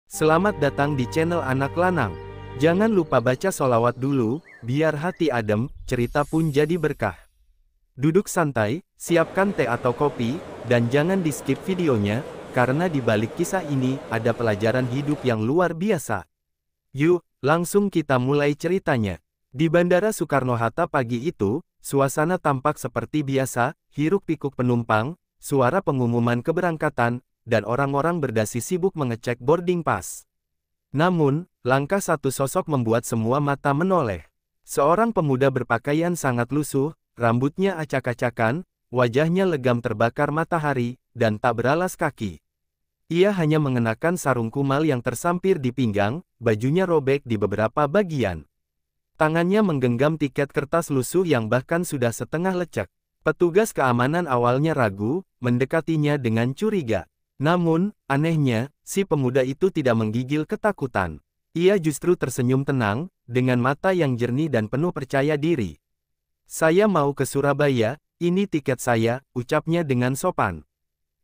Selamat datang di channel Anak Lanang. Jangan lupa baca sholawat dulu, biar hati adem, cerita pun jadi berkah. Duduk santai, siapkan teh atau kopi, dan jangan di skip videonya, karena di balik kisah ini, ada pelajaran hidup yang luar biasa. Yuk, langsung kita mulai ceritanya. Di Bandara Soekarno-Hatta pagi itu, suasana tampak seperti biasa, hiruk-pikuk penumpang, suara pengumuman keberangkatan, dan orang-orang berdasi sibuk mengecek boarding pass. Namun, langkah satu sosok membuat semua mata menoleh. Seorang pemuda berpakaian sangat lusuh, rambutnya acak-acakan, wajahnya legam terbakar matahari, dan tak beralas kaki. Ia hanya mengenakan sarung kumal yang tersampir di pinggang, bajunya robek di beberapa bagian. Tangannya menggenggam tiket kertas lusuh yang bahkan sudah setengah lecek. Petugas keamanan awalnya ragu, mendekatinya dengan curiga. Namun, anehnya, si pemuda itu tidak menggigil ketakutan. Ia justru tersenyum tenang, dengan mata yang jernih dan penuh percaya diri. "Saya mau ke Surabaya, ini tiket saya," ucapnya dengan sopan.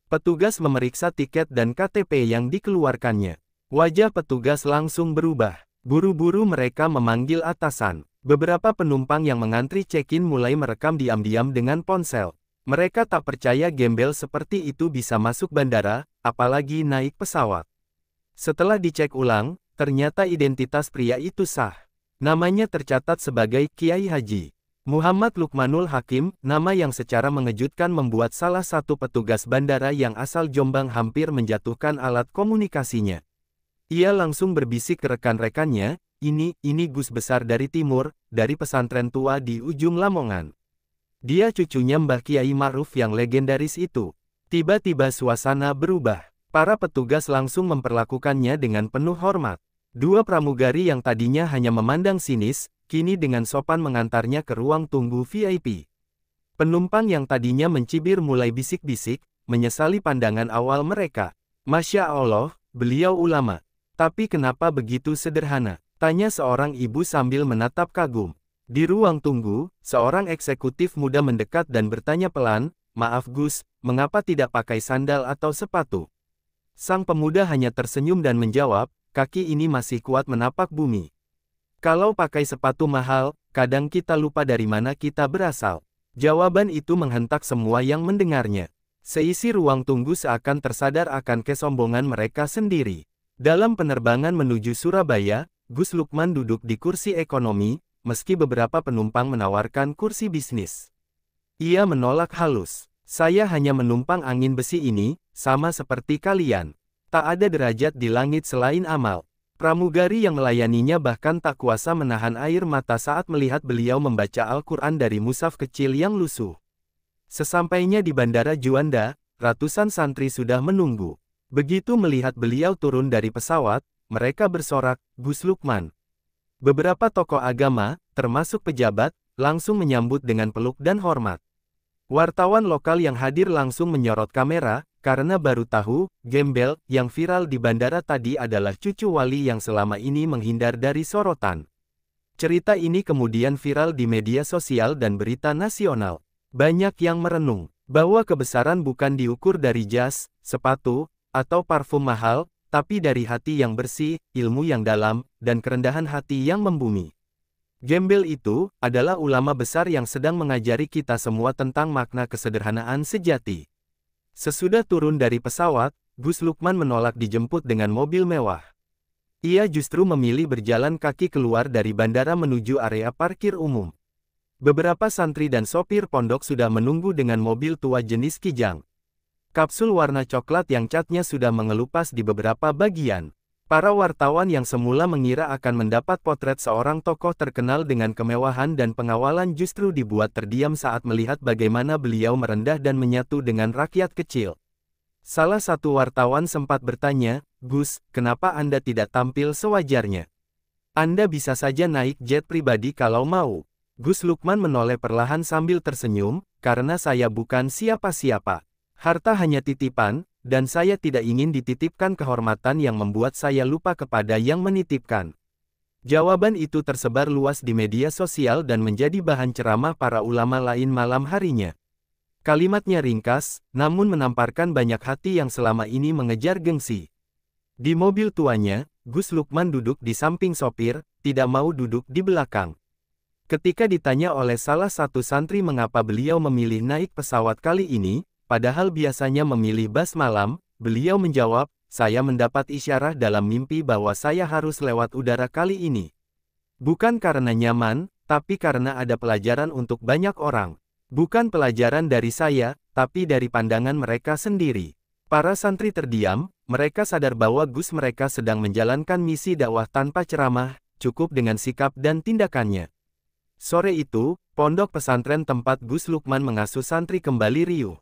Petugas memeriksa tiket dan KTP yang dikeluarkannya. Wajah petugas langsung berubah. Buru-buru mereka memanggil atasan. Beberapa penumpang yang mengantri check-in mulai merekam diam-diam dengan ponsel. Mereka tak percaya gembel seperti itu bisa masuk bandara, apalagi naik pesawat. Setelah dicek ulang, ternyata identitas pria itu sah. Namanya tercatat sebagai Kiai Haji Muhammad Lukmanul Hakim, nama yang secara mengejutkan membuat salah satu petugas bandara yang asal Jombang hampir menjatuhkan alat komunikasinya. Ia langsung berbisik ke rekan-rekannya, ini Gus besar dari timur, dari pesantren tua di ujung Lamongan. Dia cucunya Mbah Kiai Ma'ruf yang legendaris itu. Tiba-tiba suasana berubah. Para petugas langsung memperlakukannya dengan penuh hormat. Dua pramugari yang tadinya hanya memandang sinis, kini dengan sopan mengantarnya ke ruang tunggu VIP. Penumpang yang tadinya mencibir mulai bisik-bisik, menyesali pandangan awal mereka. "Masya Allah, beliau ulama. Tapi kenapa begitu sederhana?" tanya seorang ibu sambil menatap kagum. Di ruang tunggu, seorang eksekutif muda mendekat dan bertanya pelan, "Maaf Gus, mengapa tidak pakai sandal atau sepatu?" Sang pemuda hanya tersenyum dan menjawab, "Kaki ini masih kuat menapak bumi. Kalau pakai sepatu mahal, kadang kita lupa dari mana kita berasal." Jawaban itu menghentak semua yang mendengarnya. Seisi ruang tunggu seakan tersadar akan kesombongan mereka sendiri. Dalam penerbangan menuju Surabaya, Gus Lukman duduk di kursi ekonomi, meski beberapa penumpang menawarkan kursi bisnis. Ia menolak halus. "Saya hanya menumpang angin besi ini, sama seperti kalian. Tak ada derajat di langit selain amal." Pramugari yang melayaninya bahkan tak kuasa menahan air mata saat melihat beliau membaca Al-Quran dari mushaf kecil yang lusuh. Sesampainya di Bandara Juanda, ratusan santri sudah menunggu. Begitu melihat beliau turun dari pesawat, mereka bersorak, "Gus Lukman." Beberapa tokoh agama, termasuk pejabat, langsung menyambut dengan peluk dan hormat. Wartawan lokal yang hadir langsung menyorot kamera, karena baru tahu, gembel yang viral di bandara tadi adalah cucu wali yang selama ini menghindar dari sorotan. Cerita ini kemudian viral di media sosial dan berita nasional. Banyak yang merenung, bahwa kebesaran bukan diukur dari jas, sepatu, atau parfum mahal, tapi dari hati yang bersih, ilmu yang dalam, dan kerendahan hati yang membumi. Gembel itu adalah ulama besar yang sedang mengajari kita semua tentang makna kesederhanaan sejati. Sesudah turun dari pesawat, Gus Lukman menolak dijemput dengan mobil mewah. Ia justru memilih berjalan kaki keluar dari bandara menuju area parkir umum. Beberapa santri dan sopir pondok sudah menunggu dengan mobil tua jenis Kijang. Kapsul warna coklat yang catnya sudah mengelupas di beberapa bagian. Para wartawan yang semula mengira akan mendapat potret seorang tokoh terkenal dengan kemewahan dan pengawalan justru dibuat terdiam saat melihat bagaimana beliau merendah dan menyatu dengan rakyat kecil. Salah satu wartawan sempat bertanya, "Gus, kenapa Anda tidak tampil sewajarnya? Anda bisa saja naik jet pribadi kalau mau." Gus Lukman menoleh perlahan sambil tersenyum, "Karena saya bukan siapa-siapa. Harta hanya titipan, dan saya tidak ingin dititipkan kehormatan yang membuat saya lupa kepada yang menitipkan." Jawaban itu tersebar luas di media sosial dan menjadi bahan ceramah para ulama lain malam harinya. Kalimatnya ringkas, namun menamparkan banyak hati yang selama ini mengejar gengsi. Di mobil tuanya, Gus Lukman duduk di samping sopir, tidak mau duduk di belakang. Ketika ditanya oleh salah satu santri mengapa beliau memilih naik pesawat kali ini, padahal biasanya memilih bus malam, beliau menjawab, "Saya mendapat isyarah dalam mimpi bahwa saya harus lewat udara kali ini. Bukan karena nyaman, tapi karena ada pelajaran untuk banyak orang. Bukan pelajaran dari saya, tapi dari pandangan mereka sendiri." Para santri terdiam, mereka sadar bahwa Gus mereka sedang menjalankan misi dakwah tanpa ceramah, cukup dengan sikap dan tindakannya. Sore itu, pondok pesantren tempat Gus Lukman mengasuh santri kembali riuh.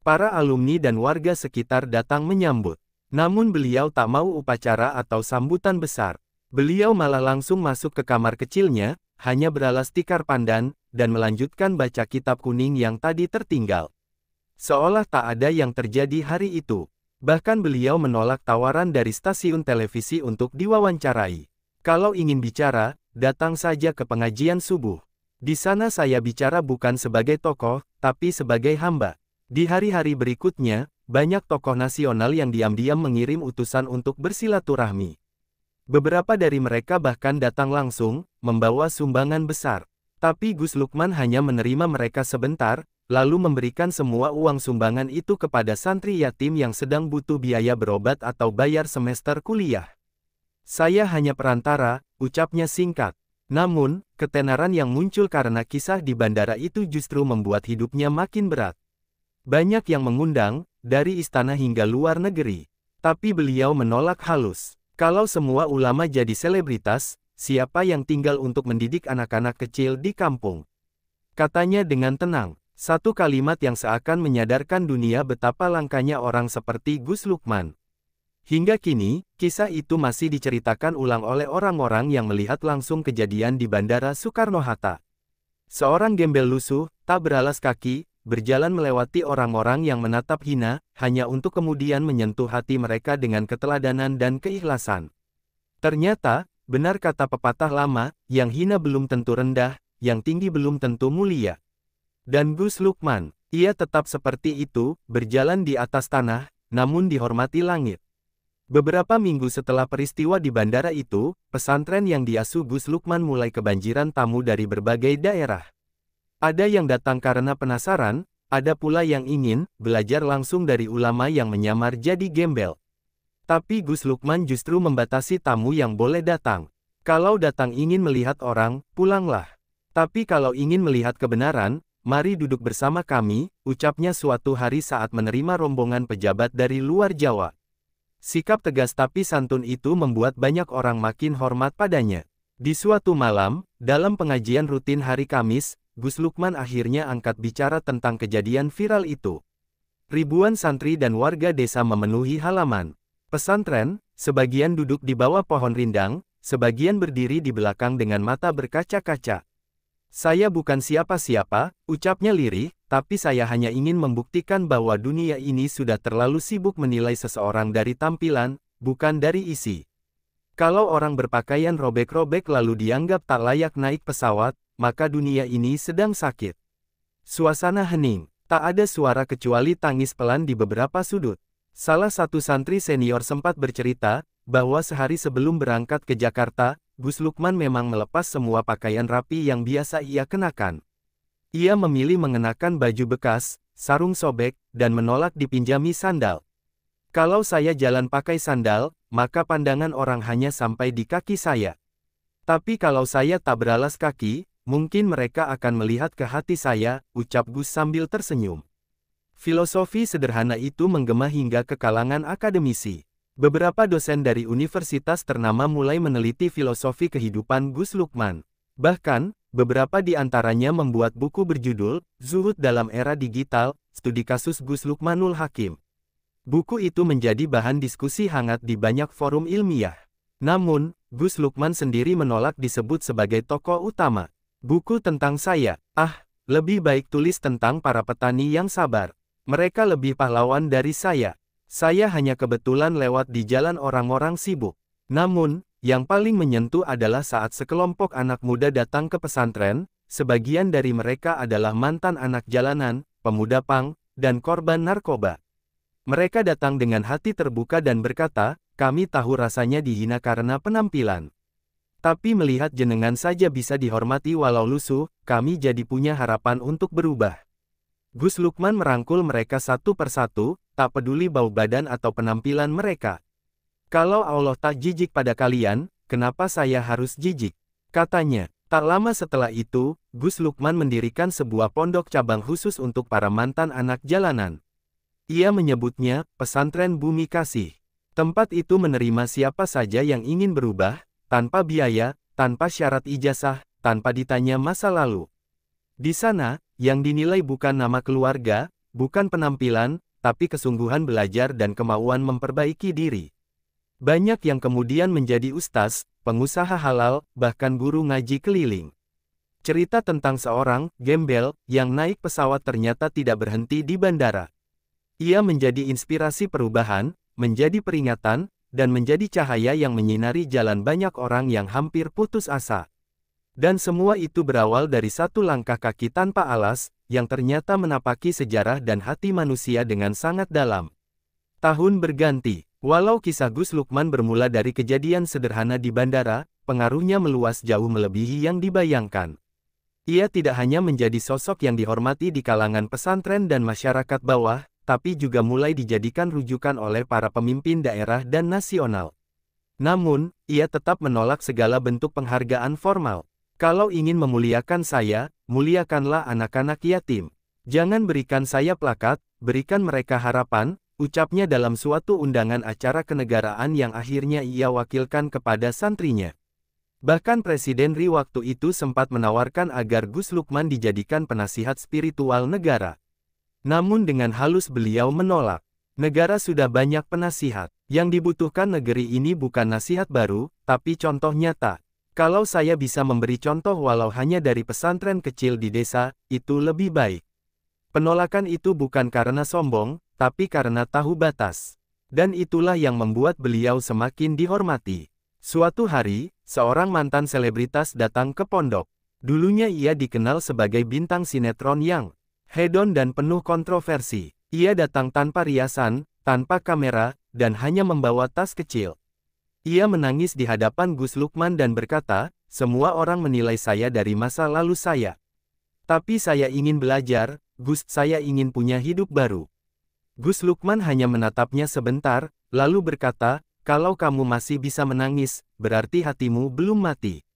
Para alumni dan warga sekitar datang menyambut. Namun beliau tak mau upacara atau sambutan besar. Beliau malah langsung masuk ke kamar kecilnya, hanya beralas tikar pandan, dan melanjutkan baca kitab kuning yang tadi tertinggal. Seolah tak ada yang terjadi hari itu. Bahkan beliau menolak tawaran dari stasiun televisi untuk diwawancarai. Kalau ingin bicara, datang saja ke pengajian subuh. Di sana saya bicara bukan sebagai tokoh, tapi sebagai hamba. Di hari-hari berikutnya, banyak tokoh nasional yang diam-diam mengirim utusan untuk bersilaturahmi. Beberapa dari mereka bahkan datang langsung, membawa sumbangan besar. Tapi Gus Lukman hanya menerima mereka sebentar, lalu memberikan semua uang sumbangan itu kepada santri yatim yang sedang butuh biaya berobat atau bayar semester kuliah. "Saya hanya perantara," ucapnya singkat. Namun, ketenaran yang muncul karena kisah di bandara itu justru membuat hidupnya makin berat. Banyak yang mengundang, dari istana hingga luar negeri. Tapi beliau menolak halus. Kalau semua ulama jadi selebritas, siapa yang tinggal untuk mendidik anak-anak kecil di kampung? Katanya dengan tenang, satu kalimat yang seakan menyadarkan dunia betapa langkanya orang seperti Gus Lukman. Hingga kini, kisah itu masih diceritakan ulang oleh orang-orang yang melihat langsung kejadian di Bandara Soekarno-Hatta. Seorang gembel lusuh, tak beralas kaki, berjalan melewati orang-orang yang menatap hina, hanya untuk kemudian menyentuh hati mereka dengan keteladanan dan keikhlasan. Ternyata, benar kata pepatah lama, yang hina belum tentu rendah, yang tinggi belum tentu mulia. Dan Gus Lukman, ia tetap seperti itu, berjalan di atas tanah, namun dihormati langit. Beberapa minggu setelah peristiwa di bandara itu, pesantren yang diasuh Gus Lukman mulai kebanjiran tamu dari berbagai daerah. Ada yang datang karena penasaran, ada pula yang ingin belajar langsung dari ulama yang menyamar jadi gembel. Tapi Gus Lukman justru membatasi tamu yang boleh datang. "Kalau datang ingin melihat orang, pulanglah. Tapi kalau ingin melihat kebenaran, mari duduk bersama kami," ucapnya suatu hari saat menerima rombongan pejabat dari luar Jawa. Sikap tegas tapi santun itu membuat banyak orang makin hormat padanya. Di suatu malam, dalam pengajian rutin hari Kamis, Gus Lukman akhirnya angkat bicara tentang kejadian viral itu. Ribuan santri dan warga desa memenuhi halaman pesantren, sebagian duduk di bawah pohon rindang, sebagian berdiri di belakang dengan mata berkaca-kaca. "Saya bukan siapa-siapa," ucapnya lirih, "tapi saya hanya ingin membuktikan bahwa dunia ini sudah terlalu sibuk menilai seseorang dari tampilan, bukan dari isi. Kalau orang berpakaian robek-robek lalu dianggap tak layak naik pesawat, maka dunia ini sedang sakit." Suasana hening, tak ada suara kecuali tangis pelan di beberapa sudut. Salah satu santri senior sempat bercerita, bahwa sehari sebelum berangkat ke Jakarta, Gus Lukman memang melepas semua pakaian rapi yang biasa ia kenakan. Ia memilih mengenakan baju bekas, sarung sobek, dan menolak dipinjami sandal. "Kalau saya jalan pakai sandal, maka pandangan orang hanya sampai di kaki saya. Tapi kalau saya tak beralas kaki, mungkin mereka akan melihat ke hati saya," ucap Gus sambil tersenyum. Filosofi sederhana itu menggema hingga ke kalangan akademisi. Beberapa dosen dari universitas ternama mulai meneliti filosofi kehidupan Gus Lukman. Bahkan, beberapa di antaranya membuat buku berjudul, "Zuhud dalam Era Digital, Studi Kasus Gus Lukmanul Hakim." Buku itu menjadi bahan diskusi hangat di banyak forum ilmiah. Namun, Gus Lukman sendiri menolak disebut sebagai tokoh utama. "Buku tentang saya, lebih baik tulis tentang para petani yang sabar. Mereka lebih pahlawan dari saya. Saya hanya kebetulan lewat di jalan orang-orang sibuk." Namun, yang paling menyentuh adalah saat sekelompok anak muda datang ke pesantren, sebagian dari mereka adalah mantan anak jalanan, pemuda pang, dan korban narkoba. Mereka datang dengan hati terbuka dan berkata, kami tahu rasanya dihina karena penampilan. Tapi melihat jenengan saja bisa dihormati walau lusuh, kami jadi punya harapan untuk berubah. Gus Lukman merangkul mereka satu persatu, tak peduli bau badan atau penampilan mereka. Kalau Allah tak jijik pada kalian, kenapa saya harus jijik? Katanya. Tak lama setelah itu, Gus Lukman mendirikan sebuah pondok cabang khusus untuk para mantan anak jalanan. Ia menyebutnya, Pesantren Bumi Kasih. Tempat itu menerima siapa saja yang ingin berubah, tanpa biaya, tanpa syarat ijazah, tanpa ditanya masa lalu. Di sana, yang dinilai bukan nama keluarga, bukan penampilan, tapi kesungguhan belajar dan kemauan memperbaiki diri. Banyak yang kemudian menjadi ustaz, pengusaha halal, bahkan guru ngaji keliling. Cerita tentang seorang gembel yang naik pesawat ternyata tidak berhenti di bandara. Ia menjadi inspirasi perubahan, menjadi peringatan, dan menjadi cahaya yang menyinari jalan banyak orang yang hampir putus asa. Dan semua itu berawal dari satu langkah kaki tanpa alas, yang ternyata menapaki sejarah dan hati manusia dengan sangat dalam. Tahun berganti. Walau kisah Gus Lukman bermula dari kejadian sederhana di bandara, pengaruhnya meluas jauh melebihi yang dibayangkan. Ia tidak hanya menjadi sosok yang dihormati di kalangan pesantren dan masyarakat bawah, tapi juga mulai dijadikan rujukan oleh para pemimpin daerah dan nasional. Namun, ia tetap menolak segala bentuk penghargaan formal. Kalau ingin memuliakan saya, muliakanlah anak-anak yatim. Jangan berikan saya plakat, berikan mereka harapan, ucapnya dalam suatu undangan acara kenegaraan yang akhirnya ia wakilkan kepada santrinya. Bahkan Presiden RI waktu itu sempat menawarkan agar Gus Lukman dijadikan penasihat spiritual negara. Namun dengan halus beliau menolak. Negara sudah banyak penasihat. Yang dibutuhkan negeri ini bukan nasihat baru, tapi contoh nyata. Kalau saya bisa memberi contoh walau hanya dari pesantren kecil di desa, itu lebih baik. Penolakan itu bukan karena sombong, tapi karena tahu batas. Dan itulah yang membuat beliau semakin dihormati. Suatu hari, seorang mantan selebritas datang ke pondok. Dulunya ia dikenal sebagai bintang sinetron yang hedon dan penuh kontroversi. Ia datang tanpa riasan, tanpa kamera, dan hanya membawa tas kecil. Ia menangis di hadapan Gus Lukman dan berkata, "Semua orang menilai saya dari masa lalu saya. Tapi saya ingin belajar, Gus, saya ingin punya hidup baru." Gus Lukman hanya menatapnya sebentar, lalu berkata, "Kalau kamu masih bisa menangis, berarti hatimu belum mati.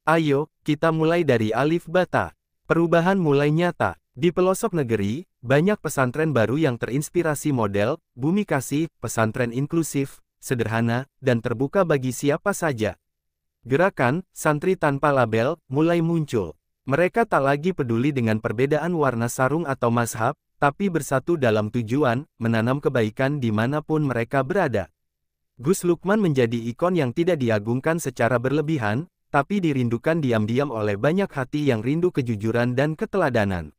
Ayo, kita mulai dari alif bata." Perubahan mulai nyata. Di pelosok negeri, banyak pesantren baru yang terinspirasi model Bumi Kasih, pesantren inklusif, sederhana, dan terbuka bagi siapa saja. Gerakan santri tanpa label mulai muncul. Mereka tak lagi peduli dengan perbedaan warna sarung atau mazhab, tapi bersatu dalam tujuan menanam kebaikan dimanapun mereka berada. Gus Lukman menjadi ikon yang tidak diagungkan secara berlebihan, tapi dirindukan diam-diam oleh banyak hati yang rindu kejujuran dan keteladanan.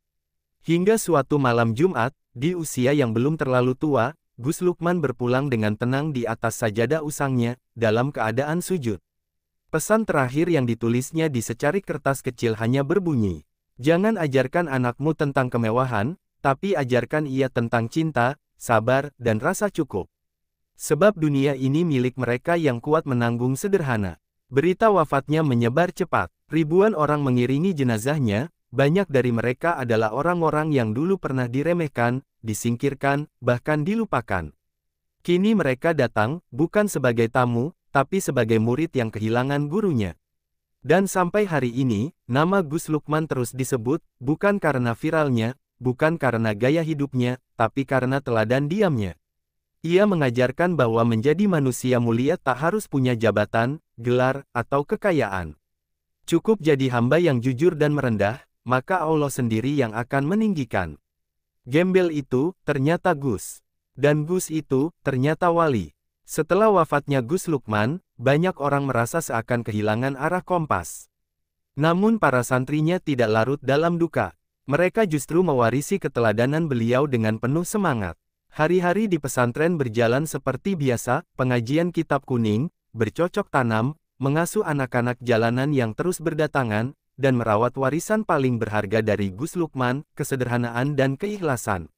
Hingga suatu malam Jumat, di usia yang belum terlalu tua, Gus Lukman berpulang dengan tenang di atas sajadah usangnya, dalam keadaan sujud. Pesan terakhir yang ditulisnya di secarik kertas kecil hanya berbunyi, "Jangan ajarkan anakmu tentang kemewahan, tapi ajarkan ia tentang cinta, sabar, dan rasa cukup. Sebab dunia ini milik mereka yang kuat menanggung sederhana." Berita wafatnya menyebar cepat. Ribuan orang mengiringi jenazahnya. Banyak dari mereka adalah orang-orang yang dulu pernah diremehkan, disingkirkan, bahkan dilupakan. Kini mereka datang, bukan sebagai tamu, tapi sebagai murid yang kehilangan gurunya. Dan sampai hari ini, nama Gus Lukman terus disebut, bukan karena viralnya, bukan karena gaya hidupnya, tapi karena teladan diamnya. Ia mengajarkan bahwa menjadi manusia mulia tak harus punya jabatan, gelar, atau kekayaan. Cukup jadi hamba yang jujur dan merendah, maka Allah sendiri yang akan meninggikan. Gembel itu, ternyata Gus. Dan Gus itu, ternyata wali. Setelah wafatnya Gus Lukman, banyak orang merasa seakan kehilangan arah kompas. Namun para santrinya tidak larut dalam duka. Mereka justru mewarisi keteladanan beliau dengan penuh semangat. Hari-hari di pesantren berjalan seperti biasa, pengajian kitab kuning, bercocok tanam, mengasuh anak-anak jalanan yang terus berdatangan, dan merawat warisan paling berharga dari Gus Lukman, kesederhanaan dan keikhlasan.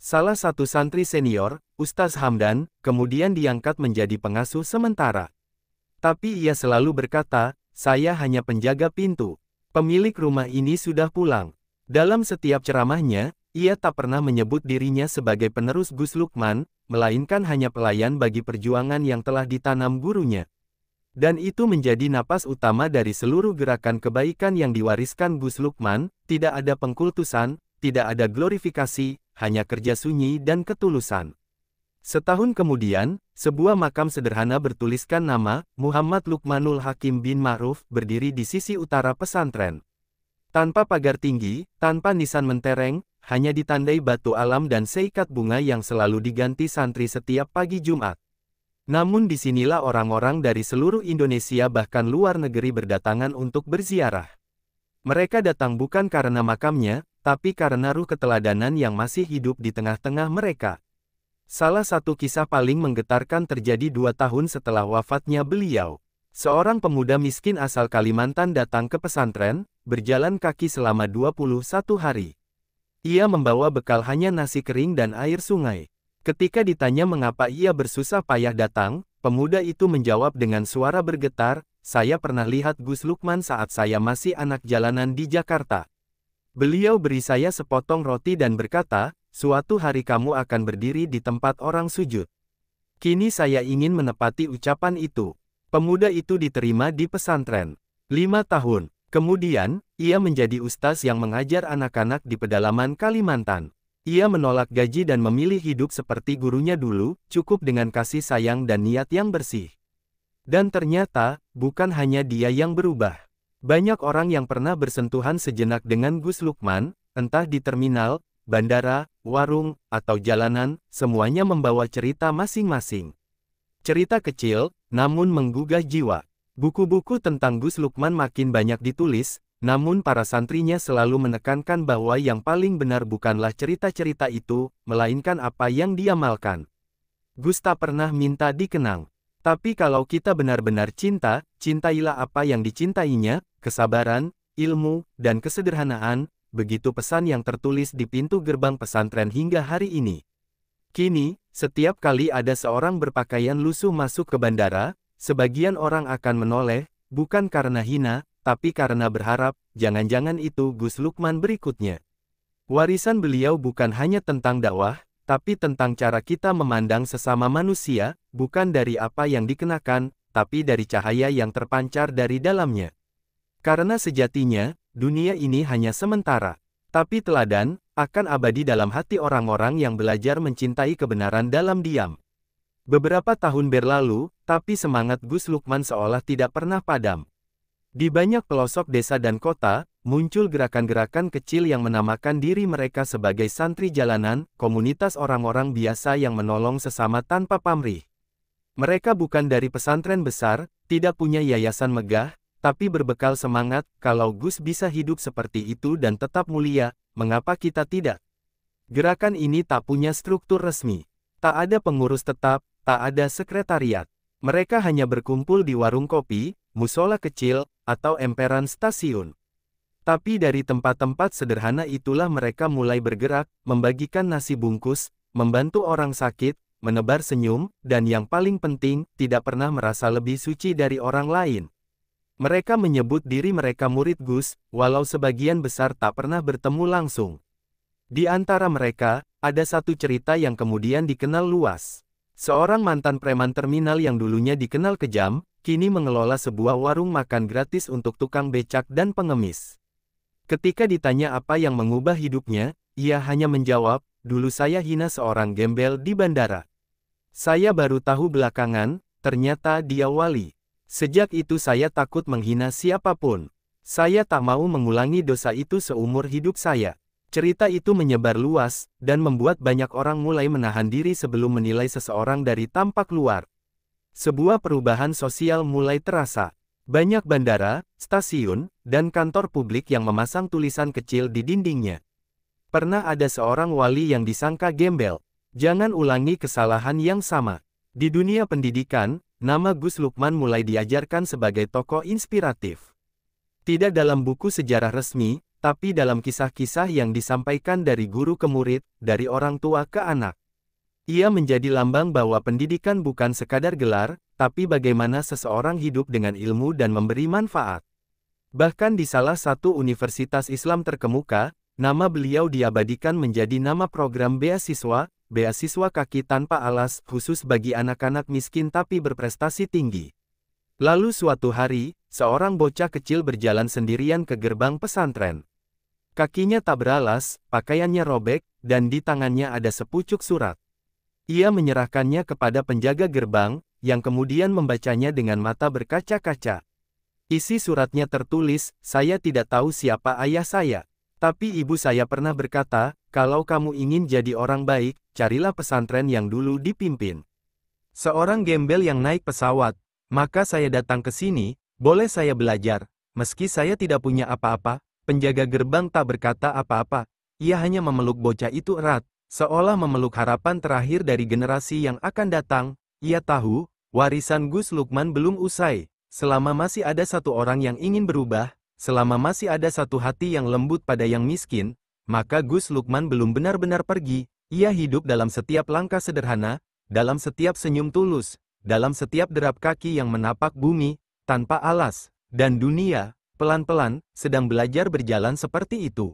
Salah satu santri senior, Ustaz Hamdan, kemudian diangkat menjadi pengasuh sementara. Tapi ia selalu berkata, "Saya hanya penjaga pintu. Pemilik rumah ini sudah pulang." Dalam setiap ceramahnya, ia tak pernah menyebut dirinya sebagai penerus Gus Lukman, melainkan hanya pelayan bagi perjuangan yang telah ditanam gurunya. Dan itu menjadi napas utama dari seluruh gerakan kebaikan yang diwariskan Gus Lukman, tidak ada pengkultusan, tidak ada glorifikasi, hanya kerja sunyi dan ketulusan. Setahun kemudian, sebuah makam sederhana bertuliskan nama, Muhammad Lukmanul Hakim bin Ma'ruf, berdiri di sisi utara pesantren. Tanpa pagar tinggi, tanpa nisan mentereng, hanya ditandai batu alam dan seikat bunga yang selalu diganti santri setiap pagi Jumat. Namun disinilah orang-orang dari seluruh Indonesia bahkan luar negeri berdatangan untuk berziarah. Mereka datang bukan karena makamnya, tapi karena ruh keteladanan yang masih hidup di tengah-tengah mereka. Salah satu kisah paling menggetarkan terjadi 2 tahun setelah wafatnya beliau. Seorang pemuda miskin asal Kalimantan datang ke pesantren, berjalan kaki selama 21 hari. Ia membawa bekal hanya nasi kering dan air sungai. Ketika ditanya mengapa ia bersusah payah datang, pemuda itu menjawab dengan suara bergetar, "Saya pernah lihat Gus Lukman saat saya masih anak jalanan di Jakarta. Beliau beri saya sepotong roti dan berkata, 'Suatu hari kamu akan berdiri di tempat orang sujud.' Kini saya ingin menepati ucapan itu." Pemuda itu diterima di pesantren. 5 tahun kemudian, ia menjadi ustaz yang mengajar anak-anak di pedalaman Kalimantan. Ia menolak gaji dan memilih hidup seperti gurunya dulu, cukup dengan kasih sayang dan niat yang bersih. Dan ternyata, bukan hanya dia yang berubah. Banyak orang yang pernah bersentuhan sejenak dengan Gus Lukman, entah di terminal, bandara, warung, atau jalanan, semuanya membawa cerita masing-masing. Cerita kecil, namun menggugah jiwa. Buku-buku tentang Gus Lukman makin banyak ditulis, namun para santrinya selalu menekankan bahwa yang paling benar bukanlah cerita-cerita itu, melainkan apa yang diamalkan. Gus tak pernah minta dikenang. Tapi kalau kita benar-benar cinta, cintailah apa yang dicintainya, kesabaran, ilmu, dan kesederhanaan, begitu pesan yang tertulis di pintu gerbang pesantren hingga hari ini. Kini, setiap kali ada seorang berpakaian lusuh masuk ke bandara, sebagian orang akan menoleh, bukan karena hina, tapi karena berharap, jangan-jangan itu Gus Lukman berikutnya. Warisan beliau bukan hanya tentang dakwah, tapi tentang cara kita memandang sesama manusia, bukan dari apa yang dikenakan, tapi dari cahaya yang terpancar dari dalamnya. Karena sejatinya, dunia ini hanya sementara, tapi teladan akan abadi dalam hati orang-orang yang belajar mencintai kebenaran dalam diam. Beberapa tahun berlalu, tapi semangat Gus Lukman seolah tidak pernah padam. Di banyak pelosok desa dan kota, muncul gerakan-gerakan kecil yang menamakan diri mereka sebagai santri jalanan, komunitas orang-orang biasa yang menolong sesama tanpa pamrih. Mereka bukan dari pesantren besar, tidak punya yayasan megah, tapi berbekal semangat, kalau Gus bisa hidup seperti itu dan tetap mulia, mengapa kita tidak? Gerakan ini tak punya struktur resmi. Tak ada pengurus tetap, tak ada sekretariat. Mereka hanya berkumpul di warung kopi, musola kecil, atau emperan stasiun. Tapi dari tempat-tempat sederhana itulah mereka mulai bergerak, membagikan nasi bungkus, membantu orang sakit, menebar senyum, dan yang paling penting, tidak pernah merasa lebih suci dari orang lain. Mereka menyebut diri mereka murid Gus, walau sebagian besar tak pernah bertemu langsung. Di antara mereka, ada satu cerita yang kemudian dikenal luas. Seorang mantan preman terminal yang dulunya dikenal kejam, kini mengelola sebuah warung makan gratis untuk tukang becak dan pengemis. Ketika ditanya apa yang mengubah hidupnya, ia hanya menjawab, "Dulu saya hina seorang gembel di bandara. Saya baru tahu belakangan, ternyata dia wali. Sejak itu saya takut menghina siapapun. Saya tak mau mengulangi dosa itu seumur hidup saya." Cerita itu menyebar luas, dan membuat banyak orang mulai menahan diri sebelum menilai seseorang dari tampak luar. Sebuah perubahan sosial mulai terasa. Banyak bandara, stasiun, dan kantor publik yang memasang tulisan kecil di dindingnya. Pernah ada seorang wali yang disangka gembel. Jangan ulangi kesalahan yang sama. Di dunia pendidikan, nama Gus Lukman mulai diajarkan sebagai tokoh inspiratif. Tidak dalam buku sejarah resmi, tapi dalam kisah-kisah yang disampaikan dari guru ke murid, dari orang tua ke anak. Ia menjadi lambang bahwa pendidikan bukan sekadar gelar, tapi bagaimana seseorang hidup dengan ilmu dan memberi manfaat. Bahkan di salah satu universitas Islam terkemuka, nama beliau diabadikan menjadi nama program beasiswa, beasiswa kaki tanpa alas, khusus bagi anak-anak miskin tapi berprestasi tinggi. Lalu suatu hari, seorang bocah kecil berjalan sendirian ke gerbang pesantren. Kakinya tak beralas, pakaiannya robek, dan di tangannya ada sepucuk surat. Ia menyerahkannya kepada penjaga gerbang, yang kemudian membacanya dengan mata berkaca-kaca. Isi suratnya tertulis, "Saya tidak tahu siapa ayah saya. Tapi ibu saya pernah berkata, kalau kamu ingin jadi orang baik, carilah pesantren yang dulu dipimpin. Seorang gembel yang naik pesawat, maka saya datang ke sini, boleh saya belajar, meski saya tidak punya apa-apa." Penjaga gerbang tak berkata apa-apa, ia hanya memeluk bocah itu erat, seolah memeluk harapan terakhir dari generasi yang akan datang. Ia tahu, warisan Gus Lukman belum usai, selama masih ada satu orang yang ingin berubah, selama masih ada satu hati yang lembut pada yang miskin, maka Gus Lukman belum benar-benar pergi. Ia hidup dalam setiap langkah sederhana, dalam setiap senyum tulus, dalam setiap derap kaki yang menapak bumi, tanpa alas, dan dunia, pelan-pelan, sedang belajar berjalan seperti itu.